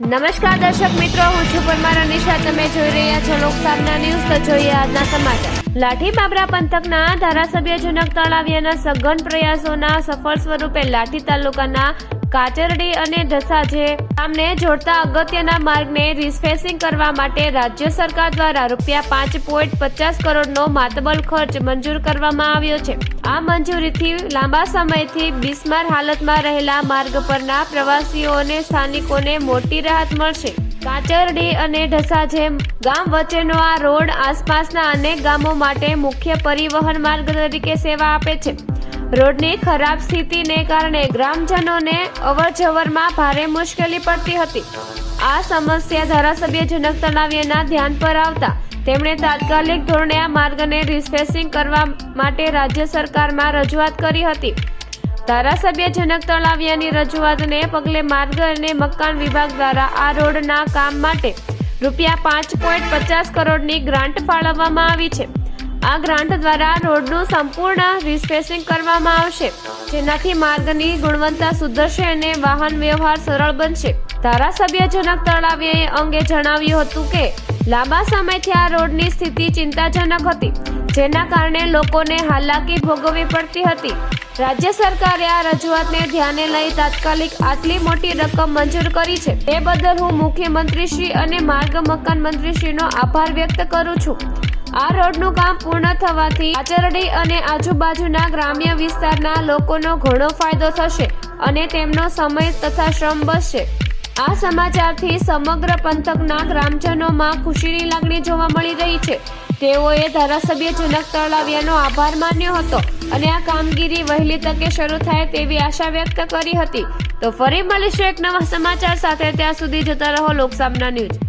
નમસ્કાર દર્શક મિત્રો, હું છું પરમાર અનિશા. તમે જોઈ રહ્યા છો લોકસામના ન્યૂઝ. તો જોઈએ આજના સમાચાર. લાઠી બાબરા પંથકના ધારાસભ્ય જનક તળાવિયાના સઘન પ્રયાસોના સફળ સ્વરૂપે લાઠી તાલુકાના કાચરડી અને ઢસાજે ગામને જોડતા અગત્યના માર્ગને રિફેસિંગ કરવા માટે રાજ્ય સરકાર દ્વારા ₹5.50 કરોડનો માતબર ખર્ચ મંજૂર કરવામાં આવ્યો છે. આ મંજૂરીથી લાંબા સમયથી બિસ્માર હાલતમાં રહેલા માર્ગ પરના પ્રવાસીઓને સ્થાનિકોને મોટી રાહત મળશે. કાચરડી અને ઢસાજે ગામ વચ્ચેનો આ રોડ આસપાસના અનેક ગામો માટે મુખ્ય પરિવહન માર્ગ તરીકે સેવા આપે છે. રોડની ખરાબ સ્થિતિને કારણે ગ્રામજનોને અવરજવરમાં ભારે મુશ્કેલી પડતી હતી. આ સમસ્યા ધારાસભ્ય જનક તળાવિયાના ધ્યાન પર આવતા તેમણે તાત્કાલિક ધોરણે આ માર્ગને રિફેસિંગ કરવા માટે રાજ્ય સરકારમાં રજૂઆત કરી હતી. ધારાસભ્ય જનક તળાવિયાની રજૂઆતને પગલે માર્ગ અને મકાન વિભાગ દ્વારા આ રોડના કામ માટે ₹5.50 કરોડની ગ્રાન્ટ ફાળવવામાં આવી છે. આ ગ્રાન્ટ દ્વારા રોડનું સંપૂર્ણ રિફેસિંગ કરવામાં આવશે, જેનાથી માર્ગની ગુણવત્તા સુધરશે અને વાહન વ્યવહાર સરળ બનશે. ધારાસભ્ય જનક તળાવિયાએ અંગે જણાવ્યું હતું કે લાંબા સમયથી આ રોડની સ્થિતિ ચિંતાજનક હતી, જેના કારણે લોકોને હાલાકી ભોગવવી પડતી હતી. રાજ્ય સરકારે આ રજૂઆતને ધ્યાને લઈ તાત્કાલિક આટલી મોટી રકમ મંજૂર કરી છે. તે બદલ હું મુખ્યમંત્રીશ્રી અને માર્ગ મકાન મંત્રીશ્રીનો આભાર વ્યક્ત કરું છું. આ રોડનું કામ પૂર્ણ થવાથી કાચરડી અને આજુબાજુના ગ્રામ્ય વિસ્તારના લોકોનો ઘણો ફાયદો થશે અને તેમનો સમય તથા શ્રમ બચશે. આ સમાચારથી સમગ્ર પંથકના ગ્રામજનોમાં ખુશીની લાગણી જોવા મળી રહી છે. તેઓએ ધારાસભ્ય જનક તળાવિયાનો આભાર માન્યો હતો અને આ કામગીરી વહેલી તકે શરૂ થાય તેવી આશા વ્યક્ત કરી હતી. તો ફરી મળીશું એક નવા સમાચાર સાથે. ત્યાં સુધી જોતા રહો લોકસામના ન્યૂઝ.